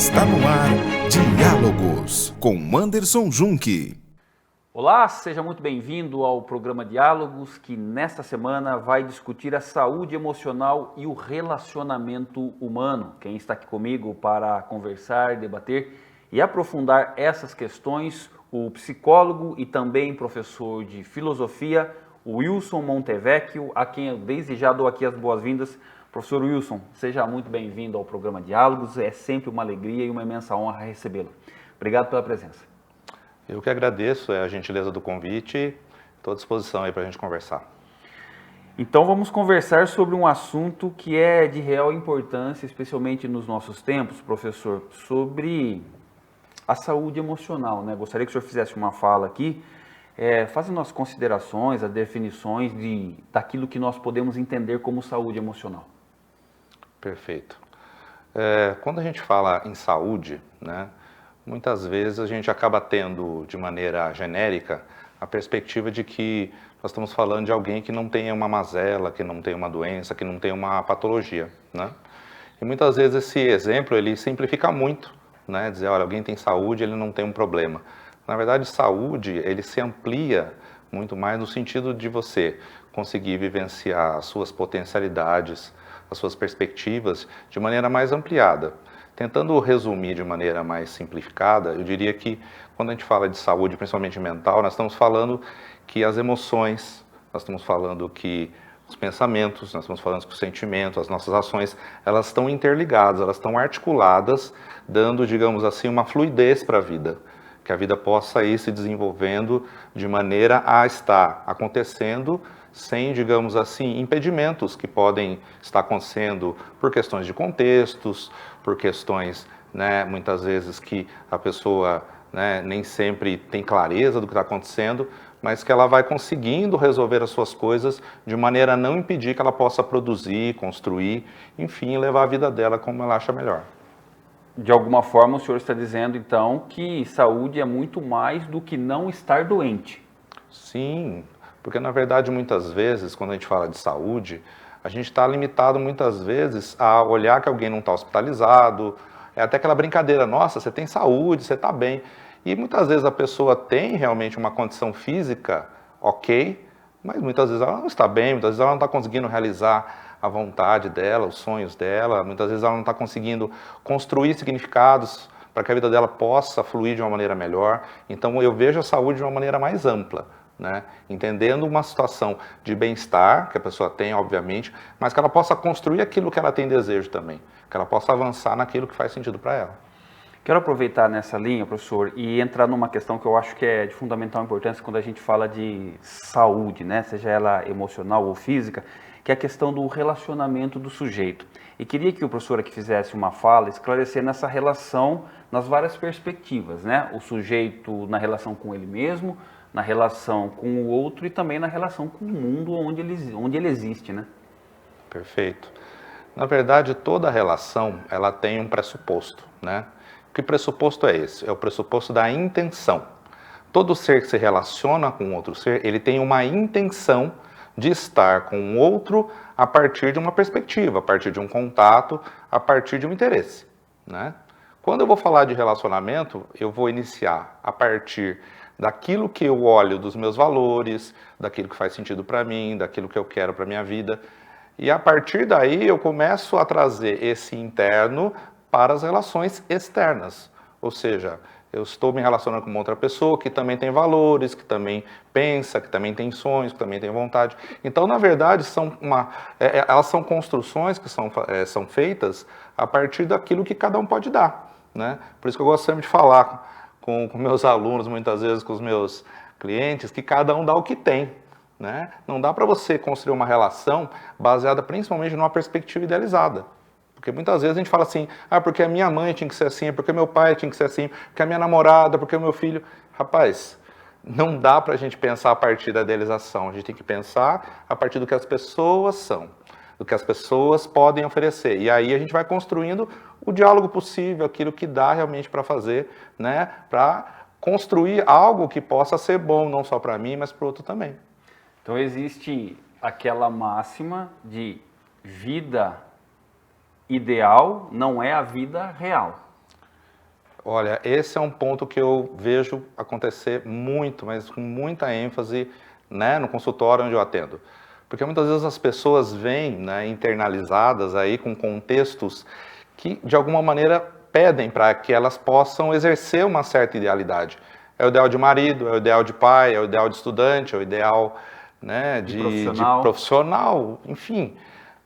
Está no ar Diálogos com Anderson Junque. Olá, seja muito bem-vindo ao programa Diálogos, que nesta semana vai discutir a saúde emocional e o relacionamento humano. Quem está aqui comigo para conversar, debater e aprofundar essas questões, o psicólogo e também professor de filosofia, o Wilson Montevecchio, a quem eu desde já dou aqui as boas-vindas. Professor Wilson, seja muito bem-vindo ao programa Diálogos, é sempre uma alegria e uma imensa honra recebê-lo. Obrigado pela presença. Eu que agradeço a gentileza do convite, estou à disposição aí para a gente conversar. Então vamos conversar sobre um assunto que é de real importância, especialmente nos nossos tempos, professor, sobre a saúde emocional, né? Gostaria que o senhor fizesse uma fala aqui, fazendo as considerações, as definições daquilo que nós podemos entender como saúde emocional. Perfeito. Quando a gente fala em saúde, né, muitas vezes a gente acaba tendo, de maneira genérica, a perspectiva de que nós estamos falando de alguém que não tenha uma mazela, que não tenha uma doença, que não tenha uma patologia, né? E muitas vezes esse exemplo, ele simplifica muito, né? Dizer, olha, alguém tem saúde, ele não tem um problema. Na verdade, saúde, ele se amplia muito mais no sentido de você conseguir vivenciar as suas potencialidades, as suas perspectivas de maneira mais ampliada. Tentando resumir de maneira mais simplificada, eu diria que quando a gente fala de saúde, principalmente mental, nós estamos falando que as emoções, nós estamos falando que os pensamentos, nós estamos falando que os sentimentos, as nossas ações, elas estão interligadas, elas estão articuladas, dando, digamos assim, uma fluidez para a vida. Que a vida possa ir se desenvolvendo de maneira a estar acontecendo sem, digamos assim, impedimentos que podem estar acontecendo por questões de contextos, por questões, né, muitas vezes que a pessoa, né, nem sempre tem clareza do que está acontecendo, mas que ela vai conseguindo resolver as suas coisas de maneira a não impedir que ela possa produzir, construir, enfim, levar a vida dela como ela acha melhor. De alguma forma, o senhor está dizendo, então, que saúde é muito mais do que não estar doente. Sim, porque na verdade, muitas vezes, quando a gente fala de saúde, a gente está limitado muitas vezes a olhar que alguém não está hospitalizado, é até aquela brincadeira, nossa, você tem saúde, você está bem. E muitas vezes a pessoa tem realmente uma condição física ok, mas muitas vezes ela não está bem, muitas vezes ela não está conseguindo realizar a vontade dela, os sonhos dela, muitas vezes ela não está conseguindo construir significados para que a vida dela possa fluir de uma maneira melhor. Então eu vejo a saúde de uma maneira mais ampla, né? Entendendo uma situação de bem-estar que a pessoa tem, obviamente, mas que ela possa construir aquilo que ela tem desejo também, que ela possa avançar naquilo que faz sentido para ela. Quero aproveitar nessa linha, professor, e entrar numa questão que eu acho que é de fundamental importância quando a gente fala de saúde, né? Seja ela emocional ou física, que é a questão do relacionamento do sujeito. E queria que o professor aqui fizesse uma fala esclarecendo essa relação nas várias perspectivas, né? O sujeito na relação com ele mesmo, na relação com o outro e também na relação com o mundo onde ele existe, né? Perfeito. Na verdade, toda relação, ela tem um pressuposto, né? Que pressuposto é esse? É o pressuposto da intenção. Todo ser que se relaciona com outro ser, ele tem uma intenção de estar com o outro a partir de uma perspectiva, a partir de um contato, a partir de um interesse, né? Quando eu vou falar de relacionamento, eu vou iniciar a partir daquilo que eu olho dos meus valores, daquilo que faz sentido para mim, daquilo que eu quero para minha vida. E a partir daí eu começo a trazer esse interno para as relações externas. Ou seja, eu estou me relacionando com uma outra pessoa que também tem valores, que também pensa, que também tem sonhos, que também tem vontade. Então, na verdade, elas são construções que são feitas a partir daquilo que cada um pode dar, né? Por isso que eu gosto sempre de falar com meus alunos, muitas vezes com os meus clientes, que cada um dá o que tem, né? Não dá para você construir uma relação baseada principalmente numa perspectiva idealizada. Porque muitas vezes a gente fala assim, porque a minha mãe tinha que ser assim, porque meu pai tinha que ser assim, porque a minha namorada, porque o meu filho. Rapaz, não dá para a gente pensar a partir da idealização, a gente tem que pensar a partir do que as pessoas são, do que as pessoas podem oferecer. E aí a gente vai construindo o diálogo possível, aquilo que dá realmente para fazer, né, para construir algo que possa ser bom, não só para mim, mas para o outro também. Então existe aquela máxima de vida ideal não é a vida real. Olha, esse é um ponto que eu vejo acontecer muito, mas com muita ênfase, né, no consultório onde eu atendo. Porque muitas vezes as pessoas vêm, né, internalizadas aí com contextos que, de alguma maneira, pedem para que elas possam exercer uma certa idealidade. É o ideal de marido, é o ideal de pai, é o ideal de estudante, é o ideal, né, de profissional, enfim.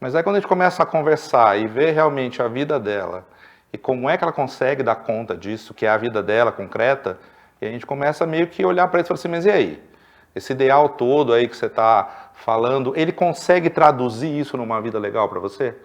Mas aí quando a gente começa a conversar e ver realmente a vida dela, e como é que ela consegue dar conta disso, que é a vida dela concreta, e a gente começa meio que olhar para isso e falar assim, mas e aí? Esse ideal todo aí que você está falando, ele consegue traduzir isso numa vida legal para você?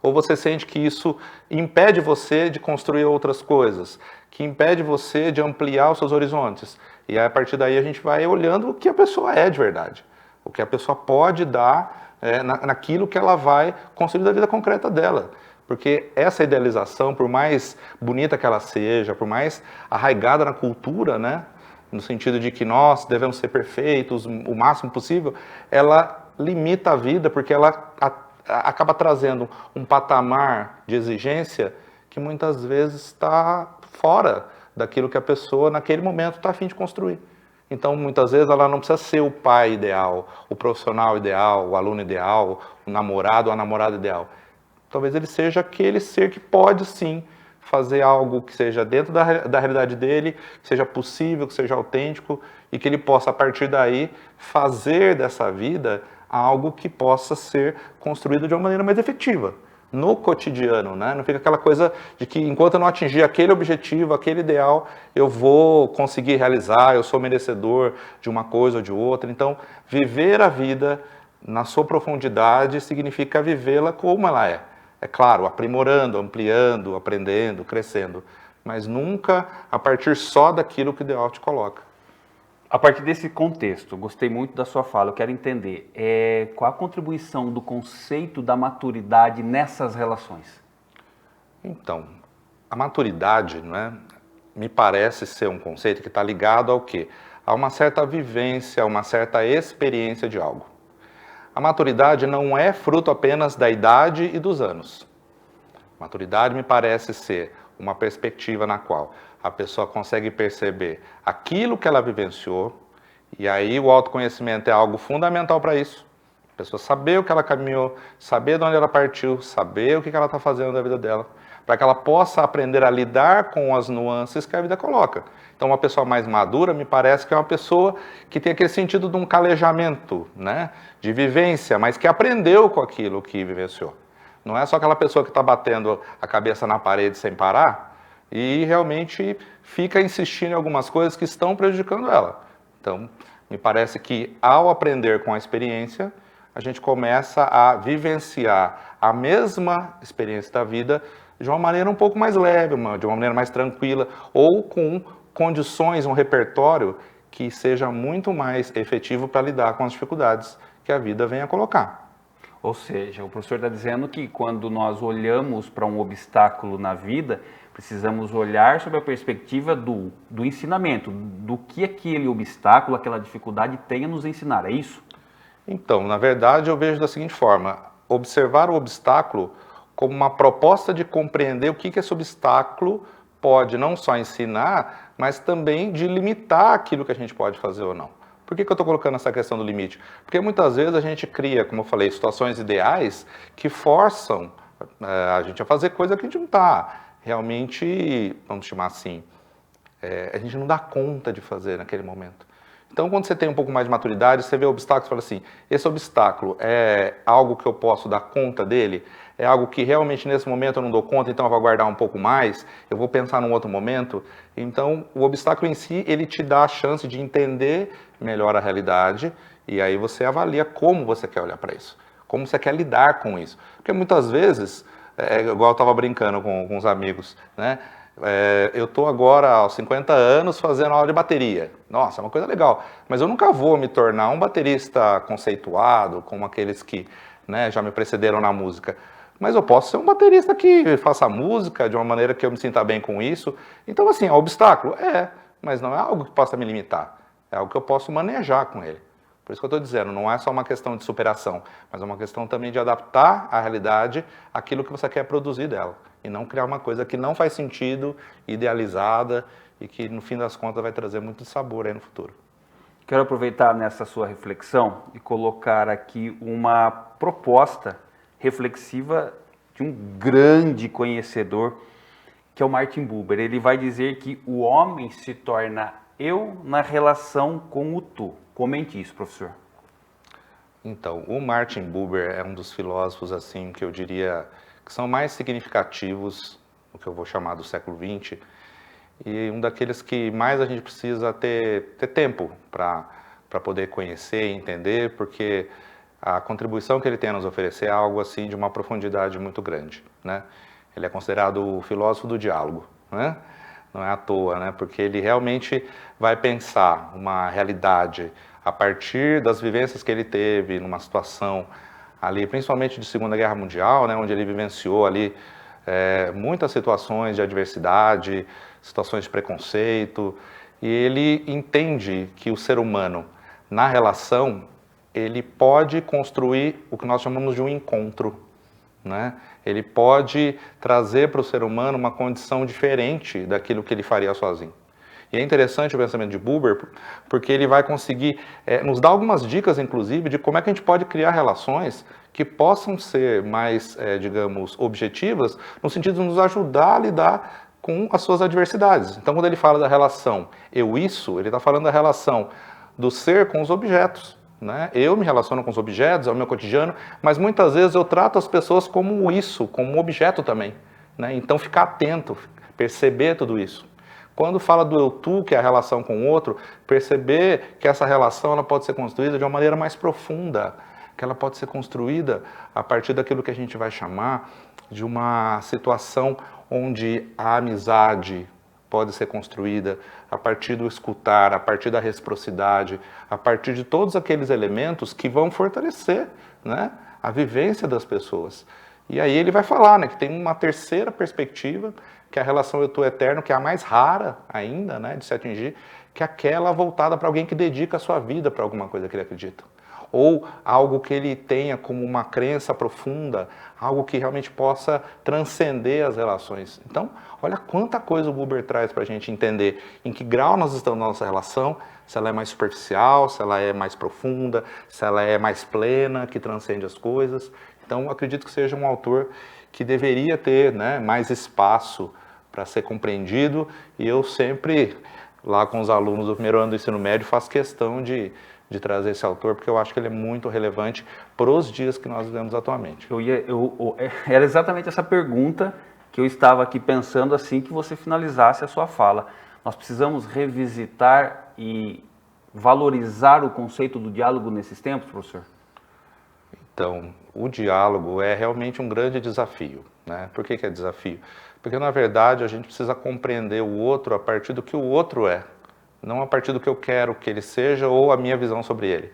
Ou você sente que isso impede você de construir outras coisas, que impede você de ampliar os seus horizontes? E aí, a partir daí a gente vai olhando o que a pessoa é de verdade, o que a pessoa pode dar naquilo que ela vai construir da vida concreta dela. Porque essa idealização, por mais bonita que ela seja, por mais arraigada na cultura, né, no sentido de que nós devemos ser perfeitos o máximo possível, ela limita a vida porque ela acaba trazendo um patamar de exigência que muitas vezes está fora daquilo que a pessoa naquele momento está a fim de construir. Então, muitas vezes ela não precisa ser o pai ideal, o profissional ideal, o aluno ideal, o namorado ou a namorada ideal. Talvez ele seja aquele ser que pode sim fazer algo que seja dentro da realidade dele, que seja possível, que seja autêntico e que ele possa, a partir daí, fazer dessa vida algo que possa ser construído de uma maneira mais efetiva, no cotidiano, né? Não fica aquela coisa de que enquanto eu não atingir aquele objetivo, aquele ideal, eu vou conseguir realizar, eu sou merecedor de uma coisa ou de outra. Então, viver a vida na sua profundidade significa vivê-la como ela é. É claro, aprimorando, ampliando, aprendendo, crescendo, mas nunca a partir só daquilo que o ideal te coloca. A partir desse contexto, gostei muito da sua fala, eu quero entender qual a contribuição do conceito da maturidade nessas relações? Então, a maturidade, não é, me parece ser um conceito que está ligado ao quê? A uma certa vivência, a uma certa experiência de algo. A maturidade não é fruto apenas da idade e dos anos. Maturidade me parece ser uma perspectiva na qual a pessoa consegue perceber aquilo que ela vivenciou, e aí o autoconhecimento é algo fundamental para isso. A pessoa saber o que ela caminhou, saber de onde ela partiu, saber o que ela está fazendo da vida dela, para que ela possa aprender a lidar com as nuances que a vida coloca. Então, uma pessoa mais madura me parece que é uma pessoa que tem aquele sentido de um calejamento, né, de vivência, mas que aprendeu com aquilo que vivenciou. Não é só aquela pessoa que está batendo a cabeça na parede sem parar e realmente fica insistindo em algumas coisas que estão prejudicando ela. Então, me parece que ao aprender com a experiência, a gente começa a vivenciar a mesma experiência da vida de uma maneira um pouco mais leve, de uma maneira mais tranquila, ou com condições, um repertório que seja muito mais efetivo para lidar com as dificuldades que a vida vem a colocar. Ou seja, o professor está dizendo que quando nós olhamos para um obstáculo na vida, precisamos olhar sob a perspectiva do ensinamento, do que aquele obstáculo, aquela dificuldade tem a nos ensinar, é isso? Então, na verdade, eu vejo da seguinte forma, observar o obstáculo como uma proposta de compreender o que esse obstáculo pode não só ensinar, mas também de limitar aquilo que a gente pode fazer ou não. Por que eu estou colocando essa questão do limite? Porque muitas vezes a gente cria, como eu falei, situações ideais que forçam a gente a fazer coisa que a gente não está realmente, vamos chamar assim, a gente não dá conta de fazer naquele momento. Então, quando você tem um pouco mais de maturidade, você vê o obstáculo e fala assim, esse obstáculo é algo que eu posso dar conta dele? É algo que realmente nesse momento eu não dou conta, então eu vou aguardar um pouco mais, eu vou pensar num outro momento. Então, o obstáculo em si, ele te dá a chance de entender melhor a realidade e aí você avalia como você quer olhar para isso, como você quer lidar com isso. Porque muitas vezes, igual eu estava brincando com os amigos, né? Eu estou agora aos 50 anos fazendo aula de bateria. Nossa, é uma coisa legal. Mas eu nunca vou me tornar um baterista conceituado, como aqueles que, né, já me precederam na música. Mas eu posso ser um baterista que faça música de uma maneira que eu me sinta bem com isso. Então, assim, é um obstáculo? Mas não é algo que possa me limitar. É algo que eu posso manejar com ele. Por isso que eu estou dizendo, não é só uma questão de superação, mas é uma questão também de adaptar a realidade àquilo que você quer produzir dela. e não criar uma coisa que não faz sentido, idealizada e que no fim das contas vai trazer muito sabor aí no futuro. Quero aproveitar nessa sua reflexão e colocar aqui uma proposta reflexiva de um grande conhecedor, que é o Martin Buber. Ele vai dizer que o homem se torna eu na relação com o tu. Comente isso, professor. Então, o Martin Buber é um dos filósofos assim que eu diria que são mais significativos, o que eu vou chamar do século XX, e um daqueles que mais a gente precisa ter tempo para poder conhecer e entender, porque a contribuição que ele tem a nos oferecer é algo assim de uma profundidade muito grande, né? Ele é considerado o filósofo do diálogo, né? Não é à toa, né? Porque ele realmente vai pensar uma realidade a partir das vivências que ele teve numa situação ali, principalmente de Segunda Guerra Mundial, né? Onde ele vivenciou ali muitas situações de adversidade, situações de preconceito, e ele entende que o ser humano, na relação, ele pode construir o que nós chamamos de um encontro, né? Ele pode trazer para o ser humano uma condição diferente daquilo que ele faria sozinho. E é interessante o pensamento de Buber, porque ele vai conseguir nos dar algumas dicas, inclusive, de como é que a gente pode criar relações que possam ser mais, digamos, objetivas, no sentido de nos ajudar a lidar com as suas adversidades. Então, quando ele fala da relação eu-isso, ele está falando da relação do ser com os objetos, né? Eu me relaciono com os objetos, é o meu cotidiano, mas muitas vezes eu trato as pessoas como isso, como um objeto também, né? Então, ficar atento, perceber tudo isso. Quando fala do eu-tu, que é a relação com o outro, perceber que essa relação ela pode ser construída de uma maneira mais profunda, que ela pode ser construída a partir daquilo que a gente vai chamar de uma situação onde a amizade pode ser construída a partir do escutar, a partir da reciprocidade, a partir de todos aqueles elementos que vão fortalecer, né, a vivência das pessoas. E aí ele vai falar, né, que tem uma terceira perspectiva, que é a relação eu-tu eterno, que é a mais rara ainda, né, de se atingir, que é aquela voltada para alguém que dedica a sua vida para alguma coisa que ele acredita. Ou algo que ele tenha como uma crença profunda, algo que realmente possa transcender as relações. Então, olha quanta coisa o Buber traz para a gente entender em que grau nós estamos na nossa relação, se ela é mais superficial, se ela é mais profunda, se ela é mais plena, que transcende as coisas. Então, acredito que seja um autor que deveria ter, né, mais espaço para ser compreendido, e eu sempre, lá com os alunos do primeiro ano do ensino médio, faço questão de trazer esse autor, porque eu acho que ele é muito relevante para os dias que nós vivemos atualmente. Era exatamente essa pergunta que eu estava aqui pensando assim que você finalizasse a sua fala. Nós precisamos revisitar e valorizar o conceito do diálogo nesses tempos, professor? Então, o diálogo é realmente um grande desafio, né? Por que é desafio? Porque, na verdade, a gente precisa compreender o outro a partir do que o outro é, não a partir do que eu quero que ele seja ou a minha visão sobre ele.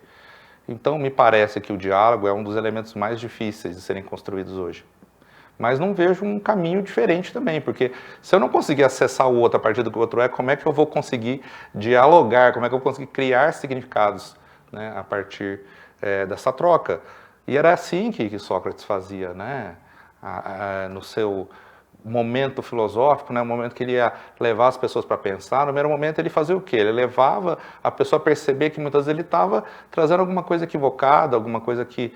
Então, me parece que o diálogo é um dos elementos mais difíceis de serem construídos hoje. Mas não vejo um caminho diferente também, porque se eu não conseguir acessar o outro a partir do que o outro é, como é que eu vou conseguir dialogar, como é que eu vou conseguir criar significados, né, a partir dessa troca? E era assim que Sócrates fazia, né, no seu momento filosófico, né, o momento que ele ia levar as pessoas para pensar. No primeiro momento ele fazia o quê? Ele levava a pessoa a perceber que muitas vezes ele estava trazendo alguma coisa equivocada, alguma coisa que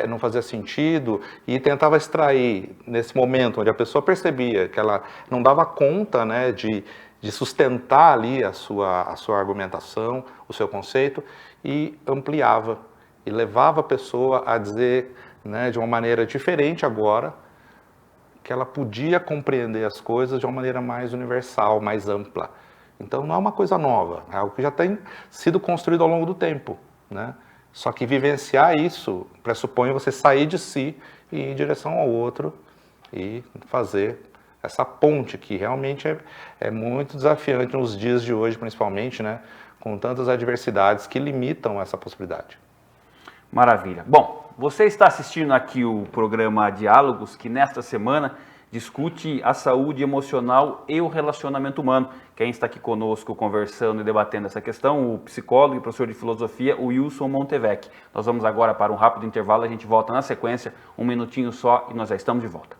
não fazia sentido, e tentava extrair, nesse momento onde a pessoa percebia que ela não dava conta, né, de sustentar ali a sua argumentação, o seu conceito, e ampliava, e levava a pessoa a dizer, né, de uma maneira diferente agora, que ela podia compreender as coisas de uma maneira mais universal, mais ampla. Então não é uma coisa nova, é algo que já tem sido construído ao longo do tempo, né? Só que vivenciar isso pressupõe você sair de si e ir em direção ao outro e fazer essa ponte que realmente é muito desafiante nos dias de hoje, principalmente, né? Com tantas adversidades que limitam essa possibilidade. Maravilha. Bom, você está assistindo aqui o programa Diálogos, que nesta semana discute a saúde emocional e o relacionamento humano. Quem está aqui conosco conversando e debatendo essa questão, o psicólogo e professor de filosofia, o Wilson Montevec. Nós vamos agora para um rápido intervalo, a gente volta na sequência, um minutinho só e nós já estamos de volta.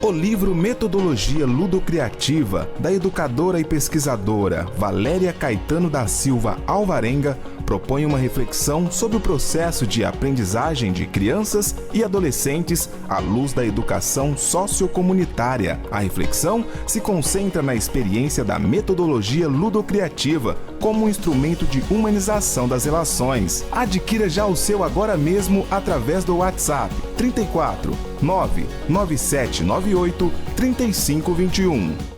O livro Metodologia Ludocriativa, da educadora e pesquisadora Valéria Caetano da Silva Alvarenga, propõe uma reflexão sobre o processo de aprendizagem de crianças e adolescentes à luz da educação sociocomunitária. A reflexão se concentra na experiência da metodologia ludocriativa como um instrumento de humanização das relações. Adquira já o seu agora mesmo através do WhatsApp 34 99798 3521.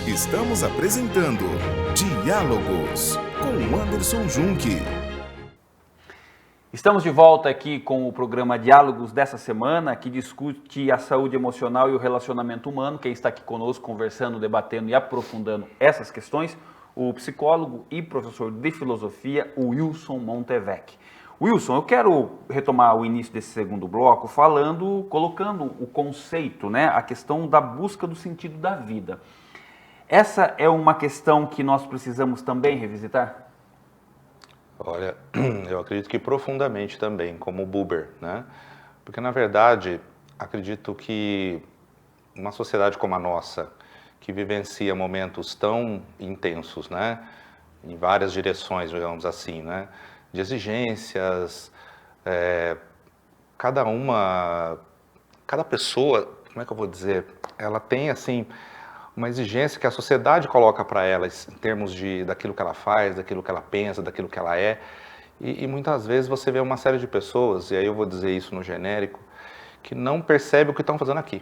Estamos apresentando Diálogos com Anderson Junque. Estamos de volta aqui com o programa Diálogos dessa semana, que discute a saúde emocional e o relacionamento humano. Quem está aqui conosco conversando, debatendo e aprofundando essas questões, o psicólogo e professor de filosofia, o Wilson Montevec. Wilson, eu quero retomar o início desse segundo bloco colocando o conceito, a questão da busca do sentido da vida. Essa é uma questão que nós precisamos também revisitar? Olha, eu acredito que profundamente também, como o Buber, Porque, na verdade, acredito que uma sociedade como a nossa, que vivencia momentos tão intensos, em várias direções, digamos assim, de exigências, cada pessoa, como é que eu vou dizer, ela tem, assim, uma exigência que a sociedade coloca para ela em termos daquilo que ela faz, daquilo que ela pensa, daquilo que ela é. E muitas vezes você vê uma série de pessoas, e aí eu vou dizer isso no genérico, que não percebe o que estão fazendo aqui,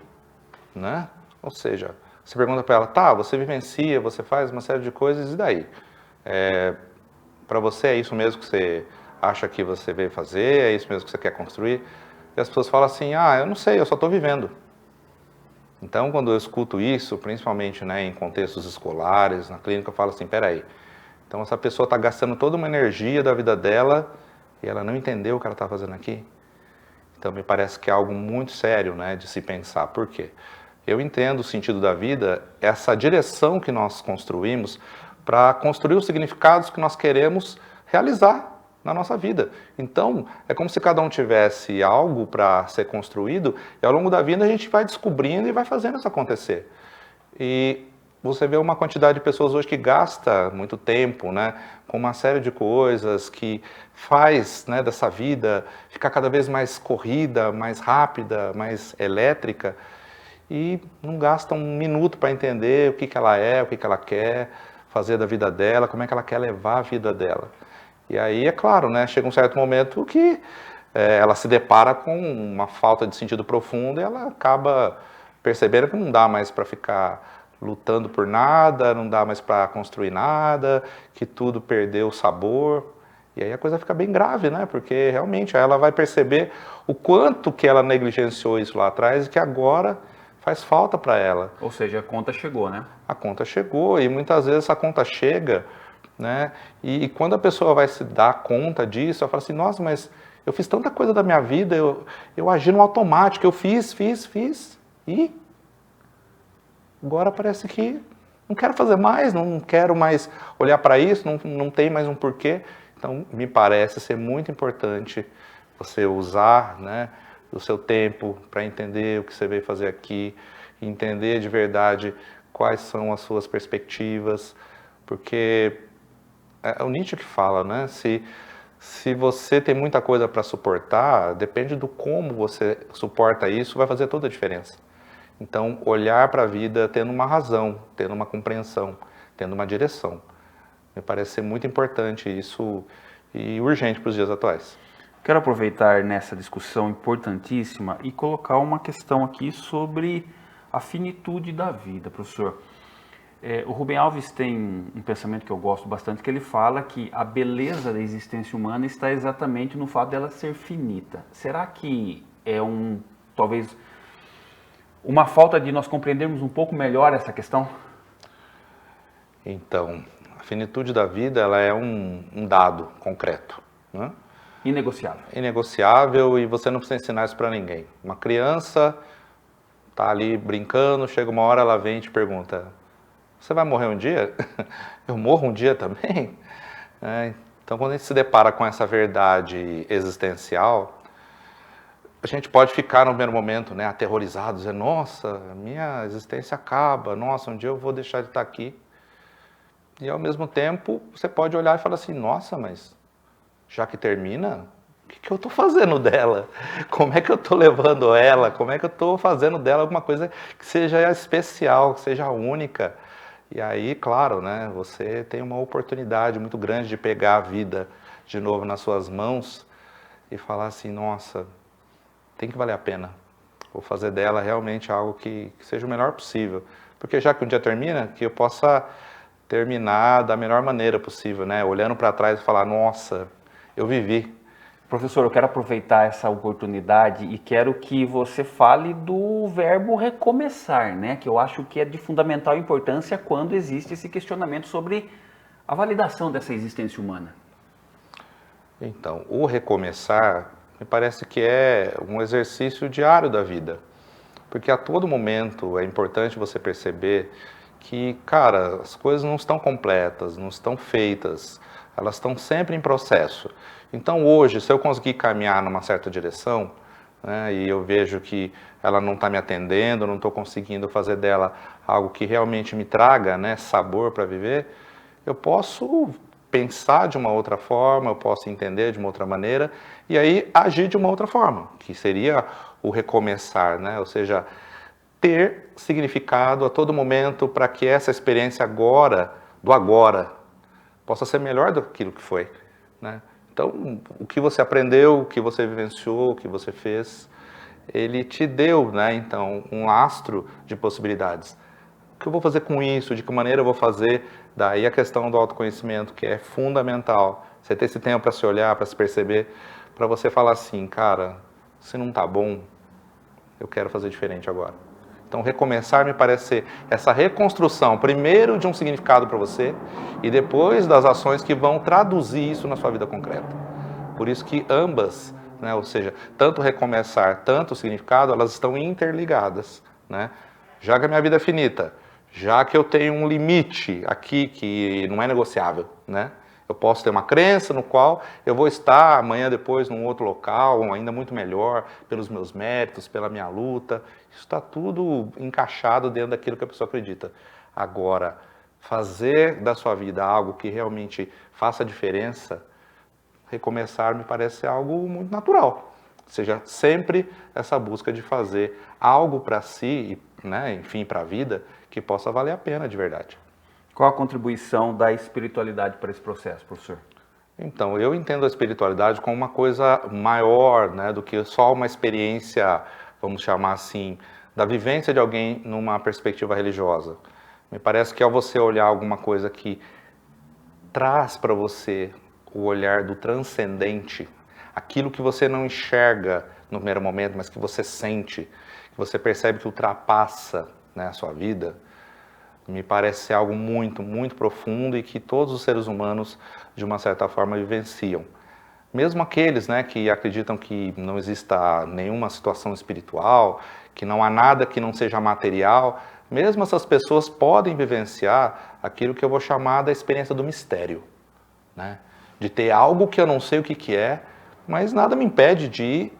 Ou seja, você pergunta para ela, você vivencia, você faz uma série de coisas, e daí? Para você é isso mesmo que você acha que você veio fazer? É isso mesmo que você quer construir? E as pessoas falam assim, eu não sei, eu só estou vivendo. Então, quando eu escuto isso, principalmente em contextos escolares, na clínica, eu falo assim, peraí, então essa pessoa está gastando toda uma energia da vida dela e ela não entendeu o que ela está fazendo aqui? Então, me parece que é algo muito sério, de se pensar. Por quê? Eu entendo o sentido da vida, essa direção que nós construímos para construir os significados que nós queremos realizar na nossa vida. Então, é como se cada um tivesse algo para ser construído e ao longo da vida a gente vai descobrindo e vai fazendo isso acontecer. E você vê uma quantidade de pessoas hoje que gasta muito tempo, com uma série de coisas, que faz dessa vida ficar cada vez mais corrida, mais rápida, mais elétrica, e não gasta um minuto para entender o que ela é, o que ela quer fazer da vida dela, como é que ela quer levar a vida dela. E aí, é claro, chega um certo momento que ela se depara com uma falta de sentido profundo e ela acaba percebendo que não dá mais para ficar lutando por nada, não dá mais para construir nada, que tudo perdeu o sabor. E aí a coisa fica bem grave, Porque realmente ela vai perceber o quanto que ela negligenciou isso lá atrás e que agora faz falta para ela. Ou seja, a conta chegou, A conta chegou e muitas vezes essa conta chega, E quando a pessoa vai se dar conta disso, ela fala assim, nossa, mas eu fiz tanta coisa da minha vida, eu agi no automático, eu fiz, e agora parece que não quero fazer mais, não quero mais olhar para isso, não tem mais um porquê. Então, me parece ser muito importante você usar o seu tempo para entender o que você veio fazer aqui, entender de verdade quais são as suas perspectivas, porque é o Nietzsche que fala, se você tem muita coisa para suportar, depende do como você suporta isso, vai fazer toda a diferença. Então, olhar para a vida tendo uma razão, tendo uma compreensão, tendo uma direção. Me parece ser muito importante isso e urgente para os dias atuais. Quero aproveitar nessa discussão importantíssima e colocar uma questão aqui sobre a finitude da vida, professor. O Rubem Alves tem um pensamento que eu gosto bastante, que ele fala que a beleza da existência humana está exatamente no fato dela ser finita. Será que é talvez uma falta de nós compreendermos um pouco melhor essa questão? Então, a finitude da vida, ela é um dado concreto, né? Inegociável. Inegociável, e você não precisa ensinar isso para ninguém. Uma criança tá ali brincando, chega uma hora, ela vem e te pergunta: você vai morrer um dia? Eu morro um dia também? Então, quando a gente se depara com essa verdade existencial, a gente pode ficar no primeiro momento, né, aterrorizado, dizendo: nossa, minha existência acaba, nossa, um dia eu vou deixar de estar aqui. E ao mesmo tempo, você pode olhar e falar assim: nossa, mas já que termina, o que eu estou fazendo dela? Como é que eu estou levando ela? Como é que eu estou fazendo dela alguma coisa que seja especial, que seja única? E aí, claro, né, você tem uma oportunidade muito grande de pegar a vida de novo nas suas mãos e falar assim: nossa, tem que valer a pena. Vou fazer dela realmente algo que seja o melhor possível. Porque já que um dia termina, que eu possa terminar da melhor maneira possível, né? Olhando para trás e falar: nossa, eu vivi. Professor, eu quero aproveitar essa oportunidade e quero que você fale do verbo recomeçar, né? Que eu acho que é de fundamental importância quando existe esse questionamento sobre a validação dessa existência humana. Então, o recomeçar me parece que é um exercício diário da vida. Porque a todo momento é importante você perceber que, cara, as coisas não estão completas, não estão feitas, elas estão sempre em processo. Então hoje, se eu conseguir caminhar numa certa direção, né, e eu vejo que ela não está me atendendo, não estou conseguindo fazer dela algo que realmente me traga, né, sabor para viver, eu posso pensar de uma outra forma, eu posso entender de uma outra maneira, e aí agir de uma outra forma, que seria o recomeçar, né? Ou seja, ter significado a todo momento para que essa experiência agora, do agora, possa ser melhor do que aquilo que foi, né? Então, o que você aprendeu, o que você vivenciou, o que você fez, ele te deu, né, então, um lastro de possibilidades. O que eu vou fazer com isso? De que maneira eu vou fazer? Daí a questão do autoconhecimento, que é fundamental. Você ter esse tempo para se olhar, para se perceber, para você falar assim: cara, se não tá bom, eu quero fazer diferente agora. Então, recomeçar me parece ser essa reconstrução, primeiro de um significado para você e depois das ações que vão traduzir isso na sua vida concreta. Por isso que ambas, né, ou seja, tanto recomeçar, tanto o significado, elas estão interligadas, né? Já que a minha vida é finita, já que eu tenho um limite aqui que não é negociável, né? Eu posso ter uma crença no qual eu vou estar amanhã depois num outro local, ainda muito melhor, pelos meus méritos, pela minha luta. Isso está tudo encaixado dentro daquilo que a pessoa acredita. Agora, fazer da sua vida algo que realmente faça diferença, recomeçar me parece ser algo muito natural. Ou seja, sempre essa busca de fazer algo para si, né, enfim, para a vida, que possa valer a pena de verdade. Qual a contribuição da espiritualidade para esse processo, professor? Então, eu entendo a espiritualidade como uma coisa maior, né, do que só uma experiência, vamos chamar assim, da vivência de alguém numa perspectiva religiosa. Me parece que ao você olhar alguma coisa que traz para você o olhar do transcendente, aquilo que você não enxerga no primeiro momento, mas que você sente, que você percebe que ultrapassa, né, a sua vida, me parece ser algo muito, muito profundo e que todos os seres humanos, de uma certa forma, vivenciam. Mesmo aqueles, né, que acreditam que não exista nenhuma situação espiritual, que não há nada que não seja material, mesmo essas pessoas podem vivenciar aquilo que eu vou chamar da experiência do mistério, né? De ter algo que eu não sei o que é, mas nada me impede de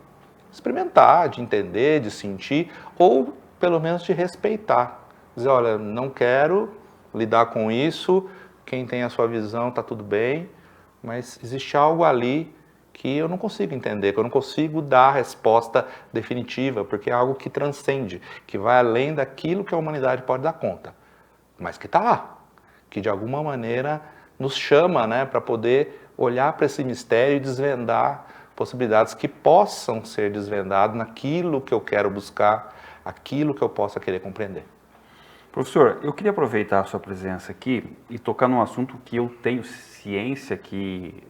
experimentar, de entender, de sentir, ou pelo menos de respeitar. Dizer: olha, não quero lidar com isso, quem tem a sua visão está tudo bem, mas existe algo ali que eu não consigo entender, que eu não consigo dar a resposta definitiva, porque é algo que transcende, que vai além daquilo que a humanidade pode dar conta, mas que está lá, que de alguma maneira nos chama, né, para poder olhar para esse mistério e desvendar possibilidades que possam ser desvendadas naquilo que eu quero buscar, aquilo que eu possa querer compreender. Professor, eu queria aproveitar a sua presença aqui e tocar num assunto que eu tenho ciência que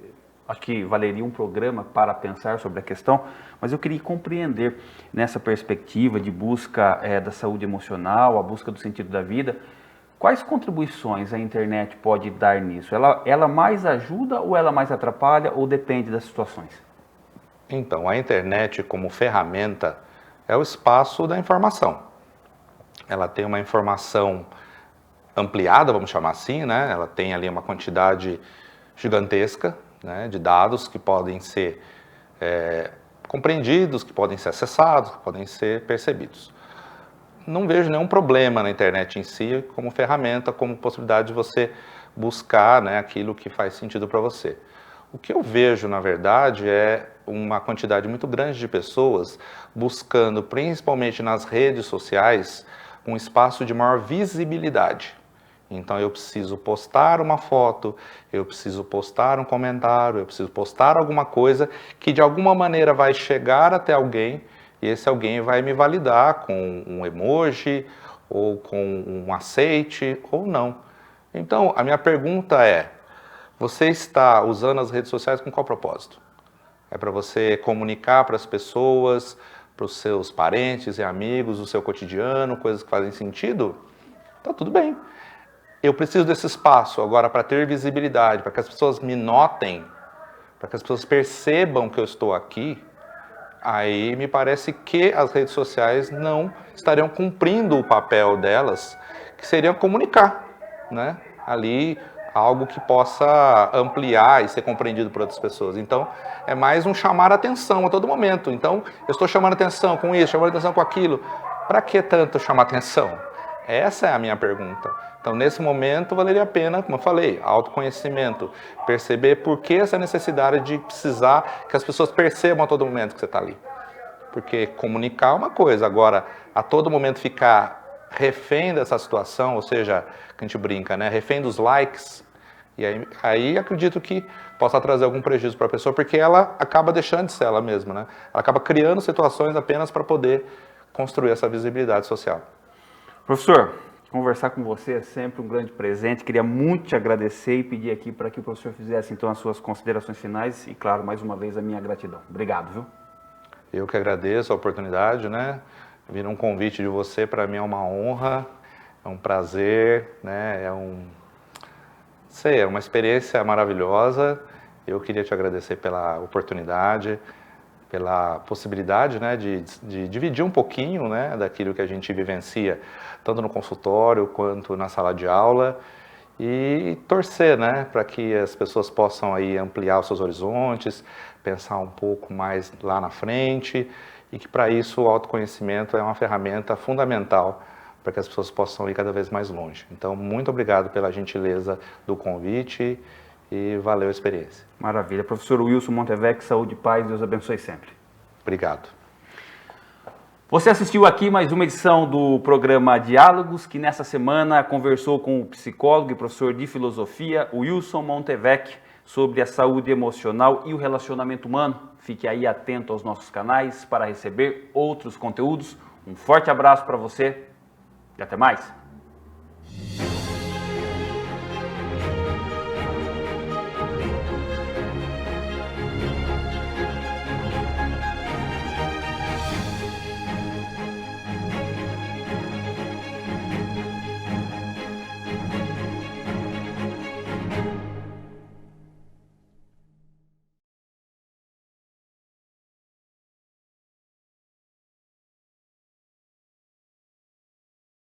acho que valeria um programa para pensar sobre a questão, mas eu queria compreender nessa perspectiva de busca da saúde emocional, a busca do sentido da vida, quais contribuições a internet pode dar nisso? Ela mais ajuda ou ela mais atrapalha ou depende das situações? Então, a internet como ferramenta é o espaço da informação. Ela tem uma informação ampliada, vamos chamar assim, né? Ela tem ali uma quantidade gigantesca, né, de dados que podem ser compreendidos, que podem ser acessados, que podem ser percebidos. Não vejo nenhum problema na internet em si como ferramenta, como possibilidade de você buscar, né, aquilo que faz sentido para você. O que eu vejo, na verdade, é uma quantidade muito grande de pessoas buscando, principalmente nas redes sociais, um espaço de maior visibilidade. Então eu preciso postar uma foto, eu preciso postar um comentário, eu preciso postar alguma coisa que de alguma maneira vai chegar até alguém e esse alguém vai me validar com um emoji ou com um aceite ou não. Então a minha pergunta é, você está usando as redes sociais com qual propósito? É para você comunicar para as pessoas, para os seus parentes e amigos, o seu cotidiano, coisas que fazem sentido? Tá tudo bem. Eu preciso desse espaço agora para ter visibilidade, para que as pessoas me notem, para que as pessoas percebam que eu estou aqui. Aí me parece que as redes sociais não estariam cumprindo o papel delas, que seria comunicar, né? Ali algo que possa ampliar e ser compreendido por outras pessoas. Então, é mais um chamar a atenção a todo momento. Então, eu estou chamando a atenção com isso, chamando a atenção com aquilo. Para que tanto chamar atenção? Essa é a minha pergunta. Então, nesse momento, valeria a pena, como eu falei, autoconhecimento, perceber por que essa necessidade de precisar que as pessoas percebam a todo momento que você está ali. Porque comunicar é uma coisa, agora, a todo momento ficar refém dessa situação, ou seja, que a gente brinca, né? Refém dos likes, e aí acredito que possa trazer algum prejuízo para a pessoa, porque ela acaba deixando de ser ela mesma, né? Ela acaba criando situações apenas para poder construir essa visibilidade social. Professor, conversar com você é sempre um grande presente. Queria muito te agradecer e pedir aqui para que o professor fizesse então as suas considerações finais e, claro, mais uma vez a minha gratidão. Obrigado, viu? Eu que agradeço a oportunidade, né? Vir um convite de você para mim é uma honra, é um prazer, né? É uma experiência maravilhosa. Eu queria te agradecer pela oportunidade, pela possibilidade, né, de dividir um pouquinho, né, daquilo que a gente vivencia, tanto no consultório quanto na sala de aula, e torcer, né, para que as pessoas possam aí ampliar os seus horizontes, pensar um pouco mais lá na frente, e que para isso o autoconhecimento é uma ferramenta fundamental para que as pessoas possam ir cada vez mais longe. Então, muito obrigado pela gentileza do convite e valeu a experiência. Maravilha. Professor Wilson Montevec, saúde e paz, Deus abençoe sempre. Obrigado. Você assistiu aqui mais uma edição do programa Diálogos, que nessa semana conversou com o psicólogo e professor de filosofia, Wilson Montevec, sobre a saúde emocional e o relacionamento humano. Fique aí atento aos nossos canais para receber outros conteúdos. Um forte abraço para você e até mais.